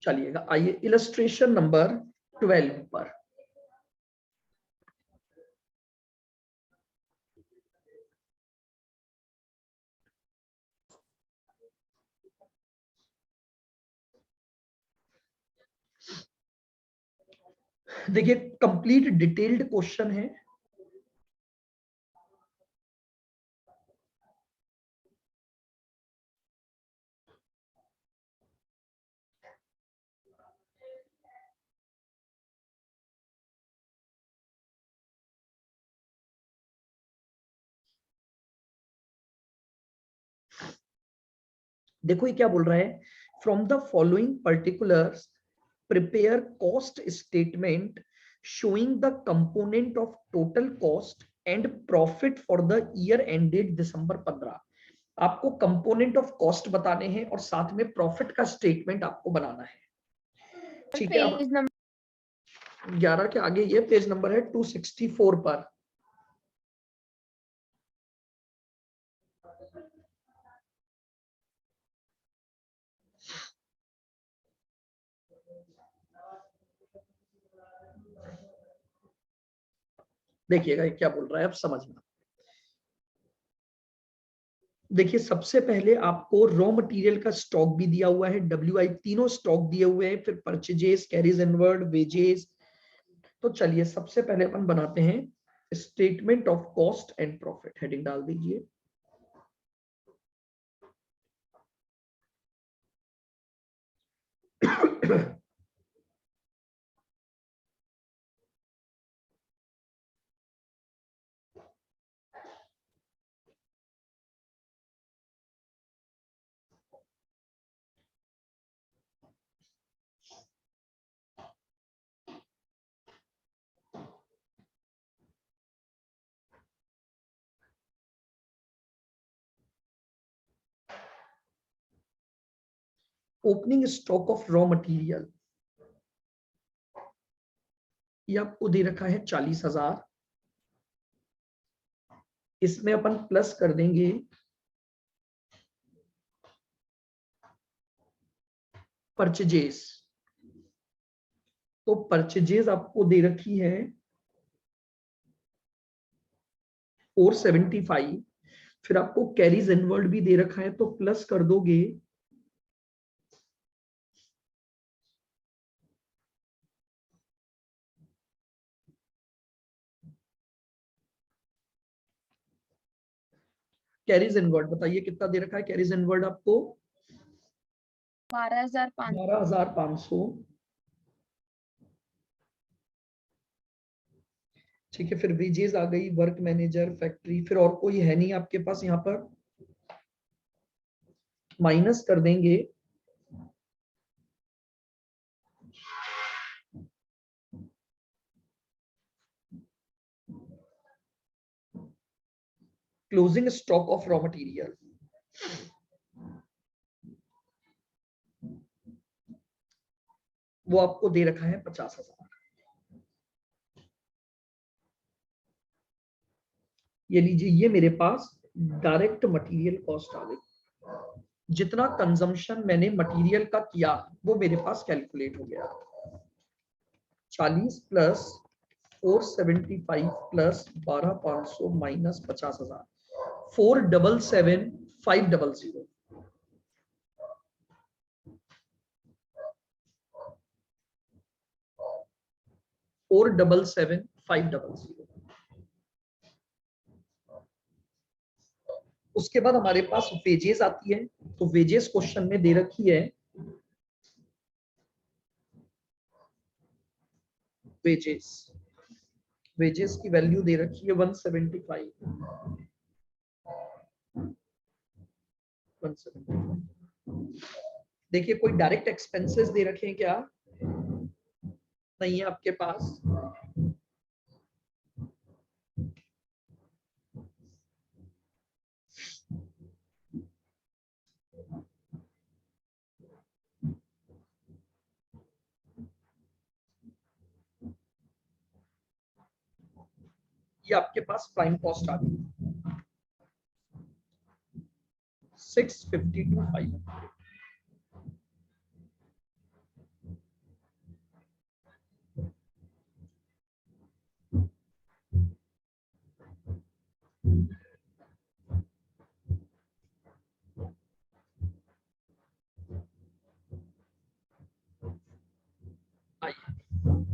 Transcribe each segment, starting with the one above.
चलिएगा, आइए illustration number 12 पर। देखिए कंप्लीट डिटेल्ड क्वेश्चन है। देखो ये क्या बोल रहा है, from the following particulars prepare cost statement showing the component of total cost and profit for the year ended December 15। आपको कंपोनेंट ऑफ कॉस्ट बताने हैं और साथ में प्रॉफिट का स्टेटमेंट आपको बनाना है। ठीक है, अब 11 के आगे ये पेज नंबर है 264 पर। देखिएगा क्या बोल रहा है, अब समझना। देखिए सबसे पहले आपको रॉ मटेरियल का स्टॉक भी दिया हुआ है, WI तीनों स्टॉक दिए हुए हैं, फिर परचेजेस, कैरीज इनवर्ड, वेजेस। तो चलिए सबसे पहले अपन बनाते हैं statement of cost and profit. Heading डाल दीजिए। Opening stock of raw material ये आपको दे रखा है 40,000। इसमें अपन प्लस कर देंगे परचेजेस। तो परचेजेस आपको दे रखी है 475। फिर आपको कैरीज इनवर्ड भी दे रखा है, तो प्लस कर दोगे कैरीज इनवर्ड। बताइए कितना दे रखा है कैरीज इनवर्ड आपको? 12,500। ठीक है, फिर वेजेस आ गई, वर्क मैनेजर, फैक्ट्री, फिर और कोई है नहीं आपके पास यहाँ पर। माइनस कर देंगे closing stock of raw material. वो आपको दे रखा है 50,000। ये लीजिए, ये मेरे पास डायरेक्ट मटेरियल कॉस्ट आ गई। जितना कंजम्पशन मैंने मटेरियल का किया वो मेरे पास कैलकुलेट हो गया। 40 प्लस 475 प्लस 12,500 माइनस 50,000, 477,500। 477,500। उसके बाद हमारे पास वेजेस आती है। तो वेजेस क्वेश्चन में दे रखी है वेजेस। वेजेस की वैल्यू दे रखी है 175। 175। देखिए कोई डायरेक्ट एक्सपेंसेस दे रखे हैं क्या? नहीं है आपके पास। ये आपके पास प्राइम कॉस्ट आ गई 652,500।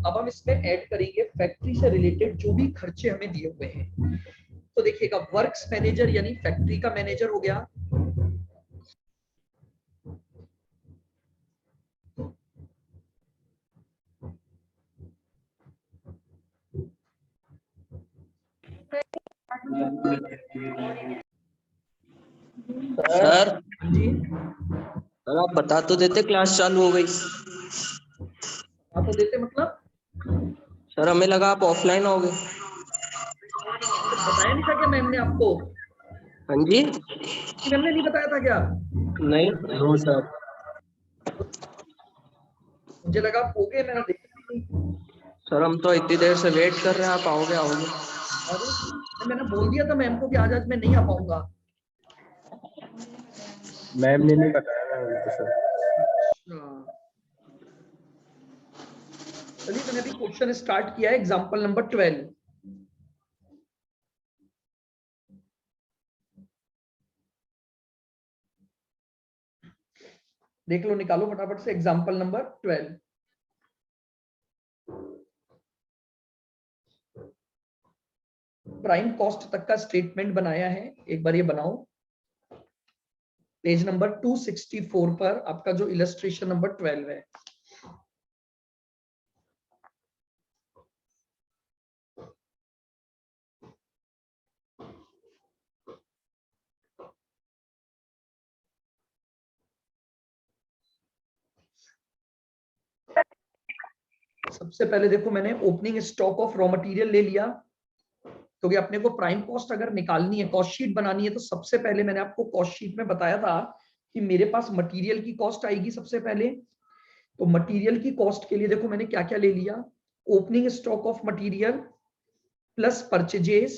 अब हम इसमें ऐड करेंगे फैक्ट्री से रिलेटेड जो भी खर्चे हमें दिए हुए हैं। तो देखिएगा वर्क्स मैनेजर यानी फैक्ट्री का मैनेजर हो गया, सर जी सर आप बता तो देते, क्लास चालू हो गई। आप तो देते मतलब सर हमें लगा आप ऑफलाइन हो गए। बताया नहीं था क्या मैम ने आपको? हाँ जी। मैम ने नहीं बताया था क्या? नहीं नो सर। मुझे लगा आप हो गए, मैंने देखा नहीं। सर हम तो इतनी देर से वेट कर रहे हैं, आप आओगे आओगे। अरे मैंने बोल दिया था मैम को कि आज मैं नहीं आ पाऊंगा। मैम ने नहीं बताया ना हमको सर। चलिए मैंने अभी क्वेश्चन स्टार्ट किया है, एग्जांपल नंबर 12। देख लो, निकालो फटाफट से एग्जांपल नंबर 12। प्राइम कॉस्ट तक का स्टेटमेंट बनाया है, एक बार ये बनाओ। पेज नंबर 264 पर आपका जो इलस्ट्रेशन नंबर 12 है। सबसे पहले देखो, मैंने opening stock of raw material ले लिया, क्योंकि अपने को प्राइम कॉस्ट अगर निकालनी है, कॉस्ट शीट बनानी है, तो सबसे पहले मैंने आपको कॉस्ट शीट में बताया था कि मेरे पास मटेरियल की कॉस्ट आएगी सबसे पहले। तो मटेरियल की कॉस्ट के लिए देखो मैंने क्या क्या ले लिया, opening stock of material plus purchases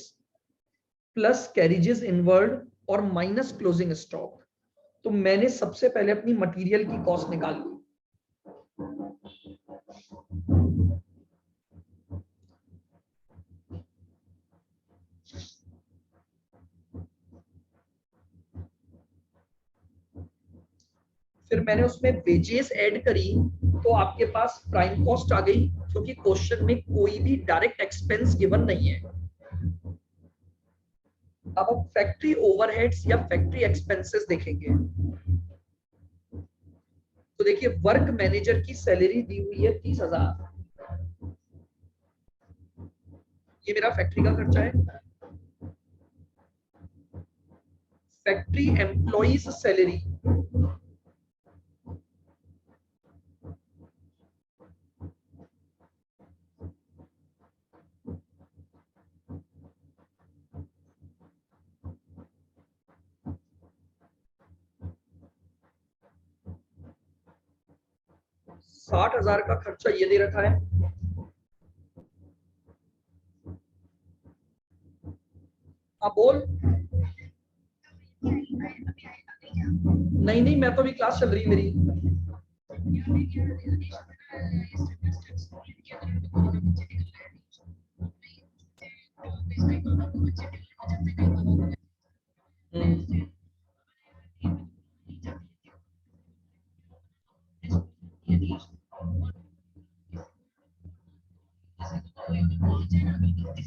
plus carriages inward और माइनस क्लोजिंग स्टॉक। तो मैंने सबसे पहले अपनी मटेरियल की कॉस्ट निकाल ली। फिर मैंने उसमें वेजेस ऐड करी, तो आपके पास प्राइम कॉस्ट आ गई, क्योंकि क्वेश्चन में कोई भी डायरेक्ट एक्सपेंस गिवन नहीं है। अब हम फैक्ट्री ओवरहेड्स या फैक्ट्री एक्सपेंसेस देखेंगे। तो देखिए वर्क मैनेजर की सैलरी दी हुई है 30,000, ये मेरा फैक्ट्री का खर्चा है। फैक्ट्री एम्प्लॉइज सैलरी $60,000 का खर्चा ये दे रखा है। आप बोल। नहीं नहीं, मैं तो अभी क्लास चल रही मेरी।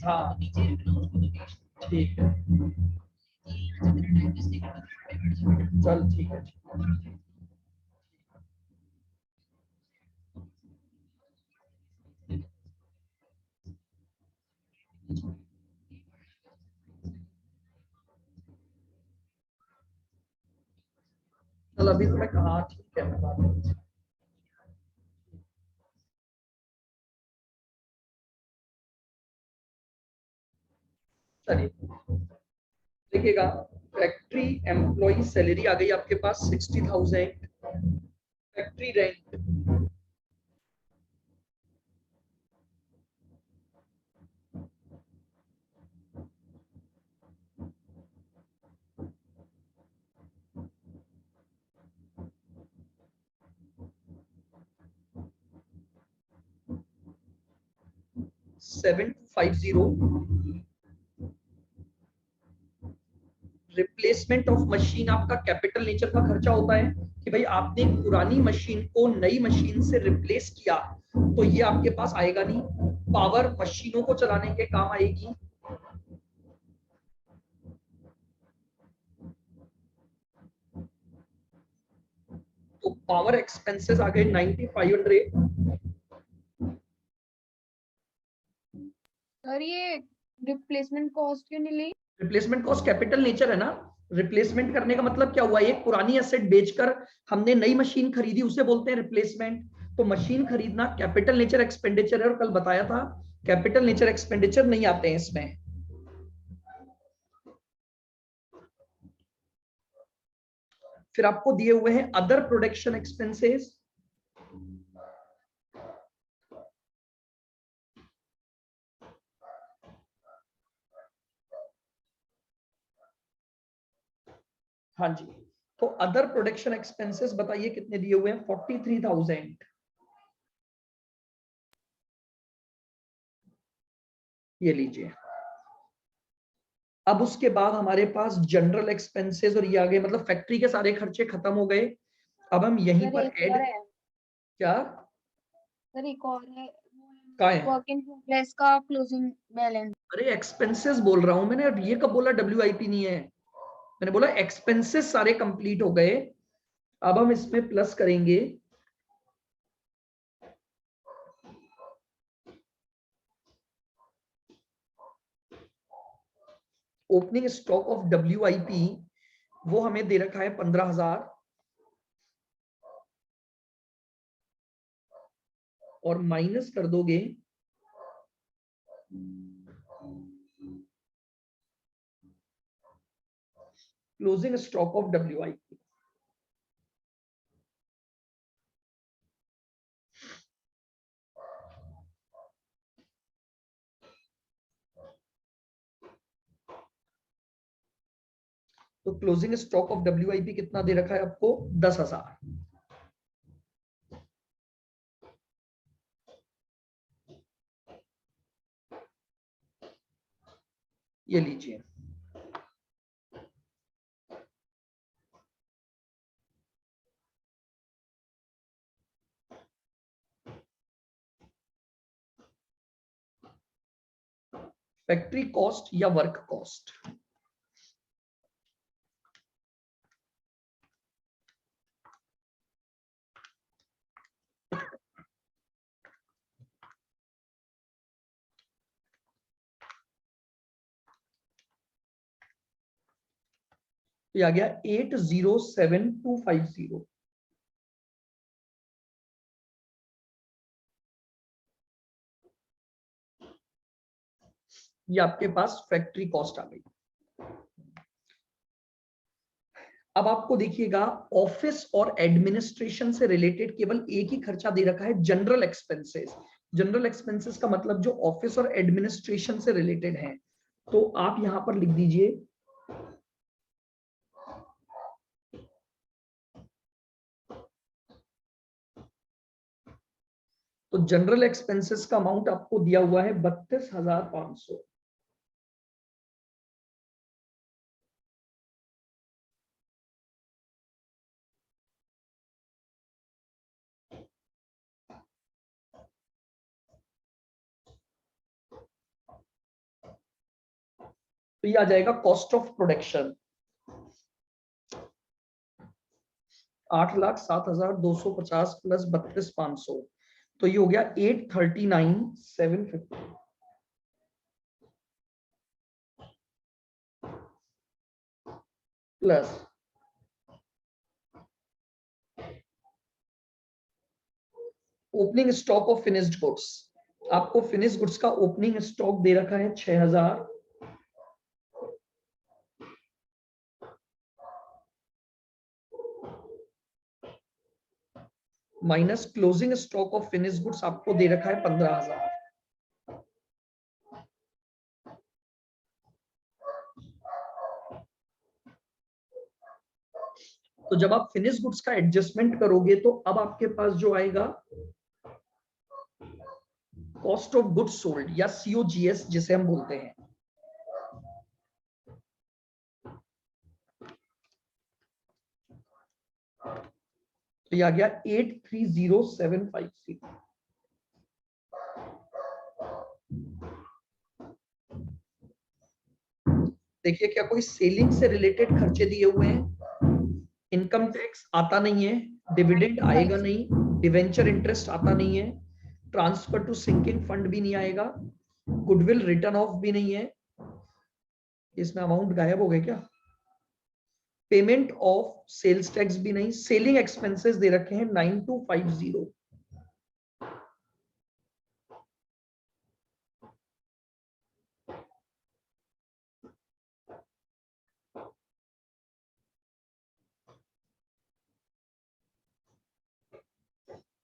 हाँ ठीक है, चल ठीक है। चल अभी तो मैं कहा, ठीक है मैं बात करता हूँ। चलिए देखिएगा, फैक्ट्री एम्प्लॉय सैलरी आ गई आपके पास 60,000। Factory rent 750। Replacement of machine आपका कैपिटल नेचर का खर्चा होता है, कि भाई आपने एक पुरानी मशीन को नई मशीन से रिप्लेस किया, तो ये आपके पास आएगा नहीं। पावर मशीनों को चलाने के काम आएगी, तो पावर एक्सपेंसेस आ गए 9500। सर ये रिप्लेसमेंट कॉस्ट क्यों नहीं ली? रिप्लेसमेंट कॉस्ट कैपिटल नेचर है ना। रिप्लेसमेंट करने का मतलब क्या हुआ, एक पुरानी एसेट बेचकर हमने नई मशीन खरीदी, उसे बोलते हैं रिप्लेसमेंट। तो मशीन खरीदना कैपिटल नेचर एक्सपेंडिचर है, और कल बताया था कैपिटल नेचर एक्सपेंडिचर नहीं आते हैं इसमें। फिर आपको दिए हुए हैं अदर प्रोडक्शन एक्सपेंसेस। हाँ जी, तो अदर प्रोडक्शन एक्सपेंसेस बताइए कितने दिए हुए हैं? 43,000। ये लीजिए। अब उसके बाद हमारे पास जनरल एक्सपेंसेस और ये आ गए, मतलब फैक्ट्री के सारे खर्चे खत्म हो गए। अब हम यहीं सर पर एक ऐड, और है, क्या सर एक और है, कहाँ है? वर्क इन प्रोग्रेस का क्लोजिंग बैलेंस। अरे एक्सपेंसेस बोल रहा हूं मैंने, और ये कब बोला WIP नहीं है? मैंने बोला एक्सपेंसेस सारे कंप्लीट हो गए। अब हम इसमें प्लस करेंगे ओपनिंग स्टॉक ऑफ WIP, वो हमें दे रखा है 15,000, और माइनस कर दोगे क्लोजिंग स्टॉक ऑफ WIP। तो क्लोजिंग स्टॉक ऑफ WIP कितना दे रखा है आपको? 10,000। ये लीजिए। फैक्ट्री कॉस्ट या वर्क कॉस्ट, ये आ गया 807250। ये आपके पास फैक्ट्री कॉस्ट आ गई। अब आपको देखिएगा ऑफिस और एडमिनिस्ट्रेशन से रिलेटेड केवल एक ही खर्चा दे रखा है, जनरल एक्सपेंसेस। जनरल एक्सपेंसेस का मतलब जो ऑफिस और एडमिनिस्ट्रेशन से रिलेटेड है। तो आप यहां पर लिख दीजिए तो जनरल एक्सपेंसेस का अमाउंट आपको दिया हुआ है 32,500। तो ये आ जाएगा कॉस्ट ऑफ प्रोडक्शन 8,07,250 प्लस 32,500, तो ये हो गया 839,750 plus opening stock of finished goods. आपको फिनिश्ड गुड्स का ओपनिंग स्टॉक दे रखा है 6,000, minus closing stock of finished goods आपको दे रखा है 15,000। तो जब आप फिनिश गुड्स का एडजस्टमेंट करोगे तो अब आपके पास जो आएगा कॉस्ट ऑफ गुड्स सोल्ड या COGS जिसे हम बोलते हैं। तो ये आ गया 830750। देखिए क्या कोई सेलिंग से रिलेटेड खर्चे दिए हुए हैं? इनकम टैक्स आता नहीं है, डिविडेंड आएगा नहीं, डिवेंचर इंटरेस्ट आता नहीं है, ट्रांसफर टू सिंकिंग फंड भी नहीं आएगा, गुडविल रिटर्न ऑफ भी नहीं है। इसमें अमाउंट गायब हो गए क्या? पेमेंट ऑफ सेल्स टैक्स भी नहीं, सेलिंग एक्सपेंसेस दे रखे हैं 9250।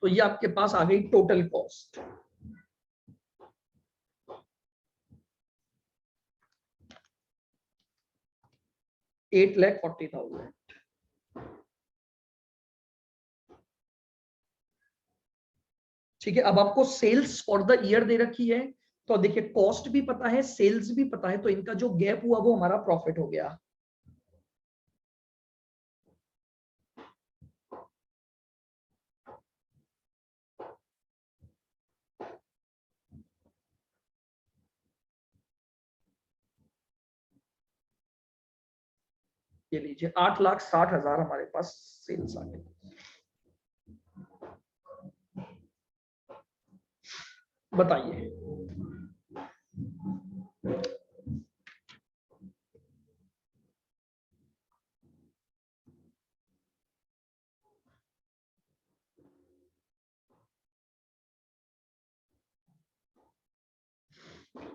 तो ये आपके पास आ गई टोटल कॉस्ट। $8,40,000। ठीक है, अब आपको सेल्स फॉर द ईयर दे रखी है, तो देखिए कॉस्ट भी पता है, सेल्स भी पता है, तो इनका जो गैप हुआ वो हमारा प्रॉफिट हो गया। ये लीजिए 8,60,000 हमारे पास सेल्स आ गए। बताइए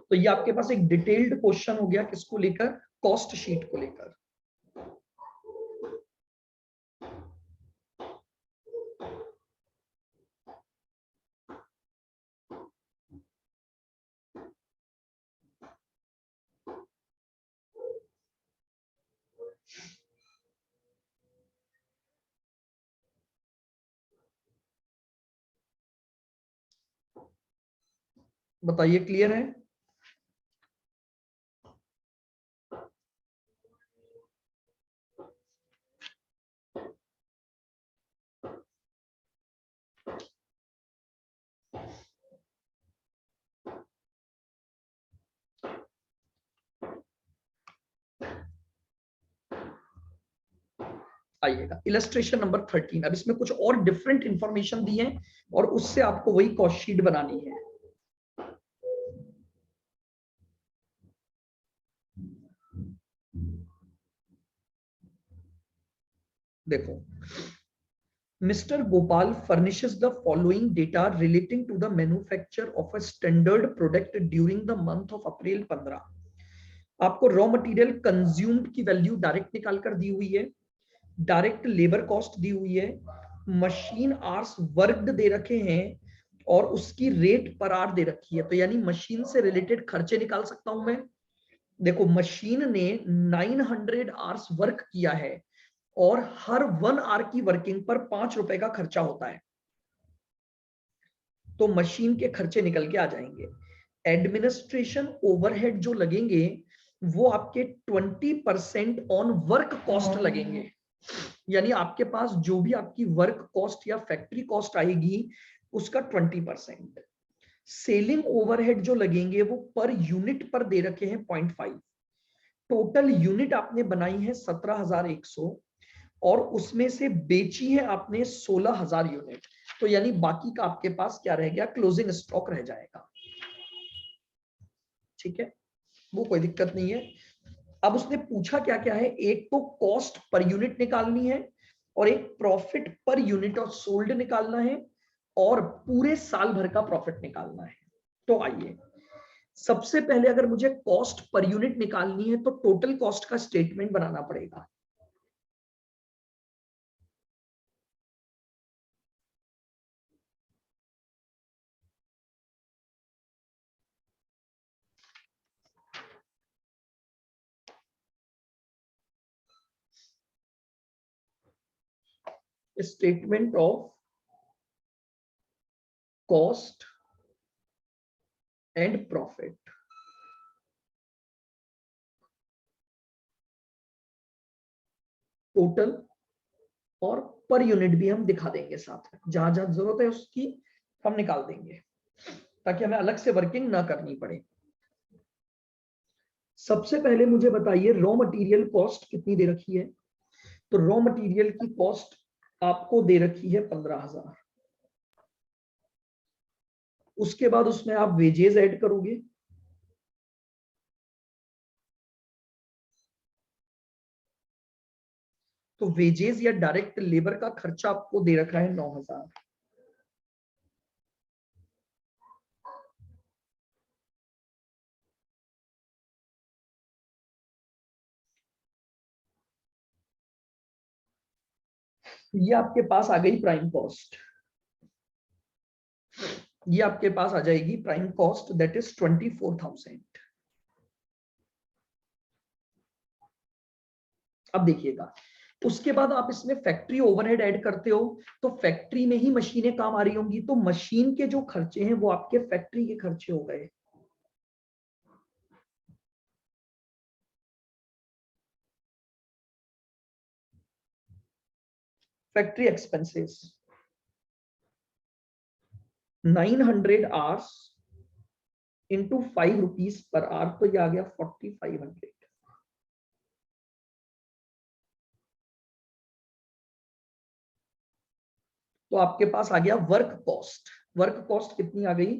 तो ये आपके पास एक डिटेल्ड क्वेश्चन हो गया, किसको लेकर? कॉस्ट शीट को लेकर। बताइए क्लियर है? आइएगा इलस्ट्रेशन नंबर 13। अब इसमें कुछ और डिफरेंट इंफॉर्मेशन दी है और उससे आपको वही कॉस्ट शीट बनानी है। देखो, Mr. Gopal furnishes the following data relating to the manufacture of a standard product during the month of April 15। आपको रॉ मटेरियल कंज्यूम्ड की वैल्यू डायरेक्ट निकाल कर दी हुई है, डायरेक्ट लेबर कॉस्ट दी हुई है, मशीन आवर्स वर्कड दे रखे हैं और उसकी रेट पर आवर दे रखी है। तो यानी मशीन से रिलेटेड खर्चे निकाल सकता हूं मैं। देखो मशीन ने 900 आवर्स वर्क किया है और हर 1 आवर की वर्किंग पर 5 रुपए का खर्चा होता है, तो मशीन के खर्चे निकल के आ जाएंगे। एडमिनिस्ट्रेशन ओवरहेड जो लगेंगे वो आपके 20% ऑन वर्क कॉस्ट लगेंगे। यानी आपके पास जो भी आपकी वर्क कॉस्ट या फैक्ट्री कॉस्ट आएगी उसका 20%। सेलिंग ओवरहेड जो लगेंगे वो पर यूनिट पर दे रखे हैं 0.5। टोटल यूनिट आपने बनाई है 17,100 और उसमें से बेची है आपने 16,000 यूनिट। तो यानी बाकी का आपके पास क्या रह गया? क्लोजिंग स्टॉक रह जाएगा। ठीक है, वो कोई दिक्कत नहीं है। अब उसने पूछा क्या क्या है, एक तो कॉस्ट पर यूनिट निकालनी है और एक profit per unit of sold निकालना है और पूरे साल भर का प्रॉफिट निकालना है। तो आइए सबसे पहले अगर मुझे कॉस्ट पर यूनिट निकालनी है तो टोटल कॉस्ट का स्टेटमेंट बनाना पड़ेगा। Statement of cost and profit. Total और पर यूनिट भी हम दिखा देंगे साथ में, जहां जहां जरूरत है उसकी हम निकाल देंगे ताकि हमें अलग से वर्किंग ना करनी पड़े। सबसे पहले मुझे बताइए रॉ मटेरियल कॉस्ट कितनी दे रखी है। तो रॉ मटेरियल की कॉस्ट आपको दे रखी है 15,000। उसके बाद उसमें आप वेजेस ऐड करोगे, तो वेजेस या डायरेक्ट लेबर का खर्चा आपको दे रखा है 9,000। ये आपके पास आ गई प्राइम कॉस्ट, ये आपके पास आ जाएगी प्राइम कॉस्ट, दैट इज 24,000। अब देखिएगा, उसके बाद आप इसमें फैक्ट्री ओवरहेड ऐड करते हो, तो फैक्ट्री में ही मशीनें काम आ रही होंगी, तो मशीन के जो खर्चे हैं वो आपके फैक्ट्री के खर्चे हो गए। Factory expenses 900 hours into 5 rupees per hour, तो ये आ गया 4,500। तो आपके पास आ गया वर्क कॉस्ट। वर्क कॉस्ट कितनी आ गई?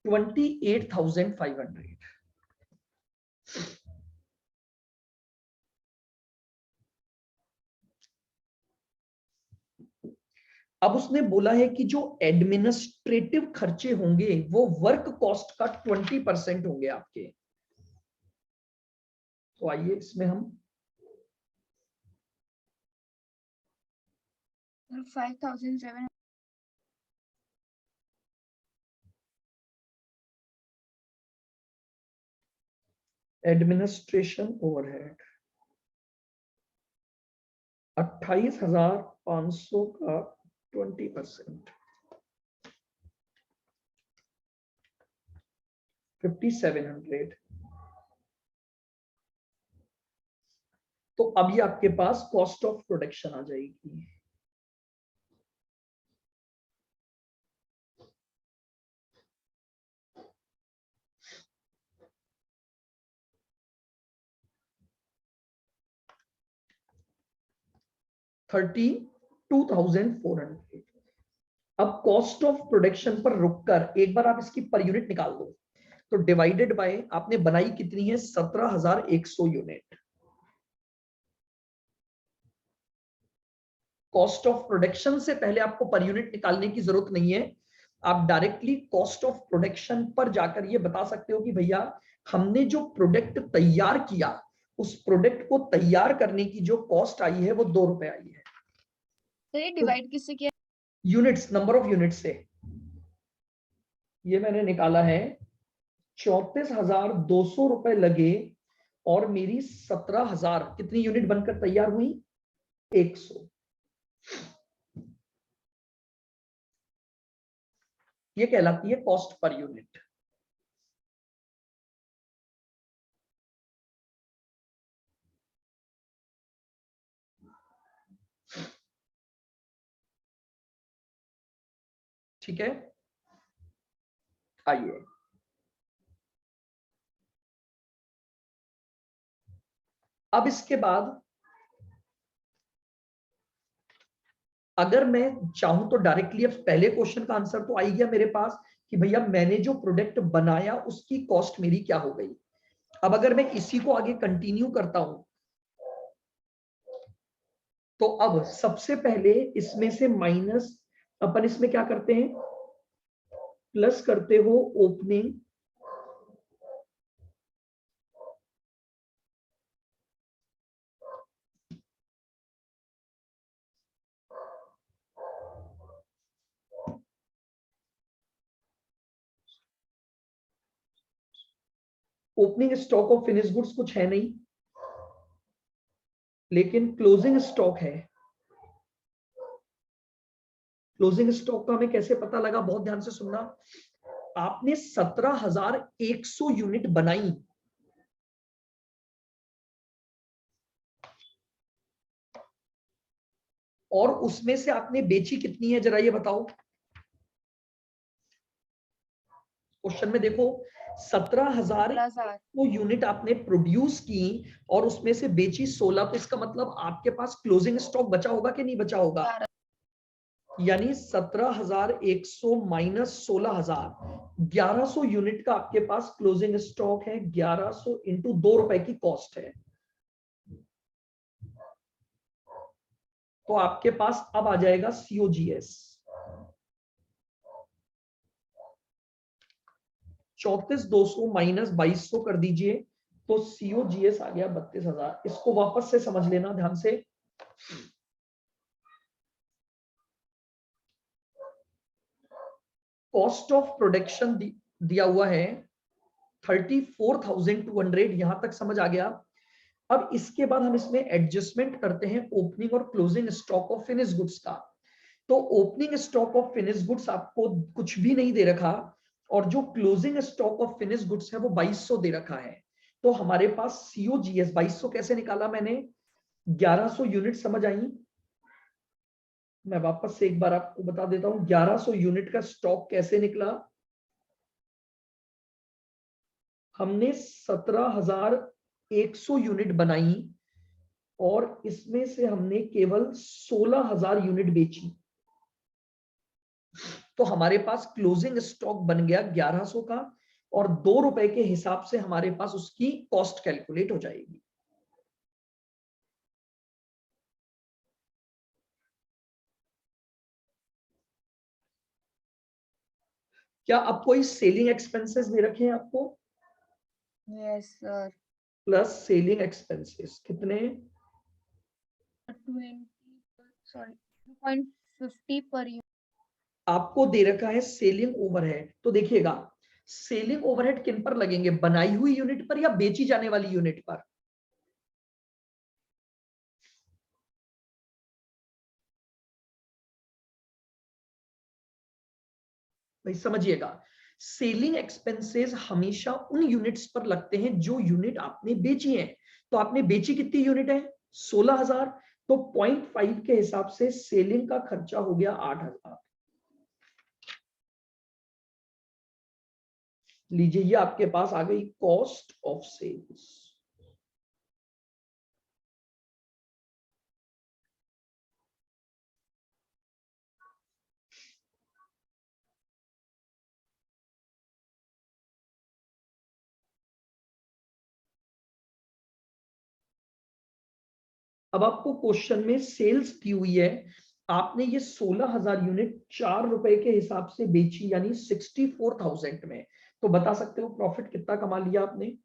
28,500। अब उसने बोला है कि जो एडमिनिस्ट्रेटिव खर्चे होंगे वो वर्क कॉस्ट का 20% होंगे आपके। तो आइए इसमें हम 5,700 एडमिनिस्ट्रेशन ओवरहेड 28,500 का 20%, 5,700। तो अब ये आपके पास कॉस्ट ऑफ प्रोडक्शन आ जाएगी। $32,400। अब कॉस्ट ऑफ प्रोडक्शन पर रुककर एक बार आप इसकी पर यूनिट निकाल दो, तो डिवाइडेड बाय आपने बनाई कितनी है? 17,100 यूनिट। कॉस्ट ऑफ प्रोडक्शन से पहले आपको पर यूनिट निकालने की जरूरत नहीं है, आप डायरेक्टली कॉस्ट ऑफ प्रोडक्शन पर जाकर ये बता सकते हो कि भैया हमने जो प्रोडक्ट तैयार किया उस प्रोडक्ट को तैयार करने की जो कॉस्ट आई है वो 2 रुपए आई है। तो ये डिवाइड किससे किया? यूनिट्स, नंबर ऑफ यूनिट से। ये मैंने निकाला है 34,200 रुपए लगे और मेरी 17,000 कितनी यूनिट बनकर तैयार हुई? 100। ये कहलाती है कॉस्ट पर यूनिट। ठीक है, आइए अब इसके बाद अगर मैं चाहूं तो डायरेक्टली, अब पहले क्वेश्चन का आंसर तो आ ही गया मेरे पास कि भैया मैंने जो प्रोडक्ट बनाया उसकी कॉस्ट मेरी क्या हो गई। अब अगर मैं इसी को आगे कंटिन्यू करता हूं तो अब सबसे पहले इसमें से माइनस, अपन इसमें क्या करते हैं? प्लस करते हो opening opening stock of finish goods कुछ है नहीं, लेकिन क्लोजिंग स्टॉक है। क्लोजिंग स्टॉक का हमें कैसे पता लगा? बहुत ध्यान से सुनना। आपने 17,100 यूनिट बनाई, और उसमें से आपने बेची कितनी है जरा ये बताओ। क्वेश्चन में देखो 17,000 17,000 वो यूनिट आपने प्रोड्यूस की और उसमें से बेची 16, तो इसका मतलब आपके पास क्लोजिंग स्टॉक बचा होगा कि नहीं बचा होगा। यानी 17,100 माइनस 16,000, 1100 यूनिट का आपके पास क्लोजिंग स्टॉक है। 1100 इंटू 2 रुपए की कॉस्ट है, तो आपके पास अब आ जाएगा COGS 34,200 माइनस 2,200 कर दीजिए, तो COGS आ गया 32,000। इसको वापस से समझ लेना ध्यान से। कॉस्ट ऑफ प्रोडक्शन दिया हुआ है 34,200, यहां तक समझ आ गया। अब इसके बाद हम इसमें एडजस्टमेंट करते हैं ओपनिंग और closing stock of finish goods का। तो opening stock of finish goods आपको कुछ भी नहीं दे रखा, और जो closing stock of finish goods है वो 2,200 दे रखा है। तो हमारे पास COGS 2,200 कैसे निकाला मैंने, 1100 यूनिट समझ आई। मैं वापस से एक बार आपको बता देता हूं 1100 यूनिट का स्टॉक कैसे निकला। हमने 17,100 यूनिट बनाई और इसमें से हमने केवल 16,000 यूनिट बेची, तो हमारे पास क्लोजिंग स्टॉक बन गया 1100 का, और 2 रुपए के हिसाब से हमारे पास उसकी कॉस्ट कैलकुलेट हो जाएगी। क्या अब कोई सेलिंग एक्सपेंसेस दे रखे हैं आपको, yes sir plus selling expenses कितने, 2.50 पर यूनिट। आपको दे रखा है सेलिंग ओवरहेड। तो देखिएगा सेलिंग ओवरहेड किन पर लगेंगे, बनाई हुई यूनिट पर या बेची जाने वाली यूनिट पर। भाई समझिएगा, सेलिंग एक्सपेंसेस हमेशा उन यूनिट्स पर लगते हैं जो यूनिट आपने बेची है। तो आपने बेची कितनी यूनिट है, 16,000, तो 0.5 के हिसाब से सेलिंग का खर्चा हो गया 8,000। लीजिए ये आपके पास आ गई कॉस्ट ऑफ सेल्स। अब आपको क्वेश्चन में सेल्स दी हुई है, आपने ये 16,000 यूनिट 4 रुपए के हिसाब से बेची, यानी 64,000 में। तो बता सकते हो प्रॉफिट कितना कमा लिया आपने।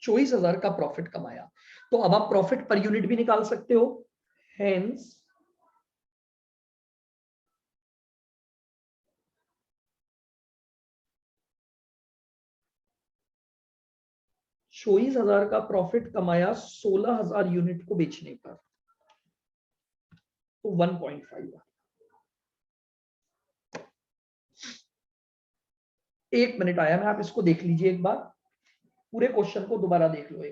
चौबीस हजार का प्रॉफिट कमाया। तो अब आप प्रॉफिट पर यूनिट भी निकाल सकते हो। हेंस चौबीस हजार का प्रॉफिट कमाया 16,000 यूनिट को बेचने पर, तो 1.5। एक मिनट आया, मैं आप इसको देख लीजिए एक बार, पूरे क्वेश्चन को दोबारा देख लो एक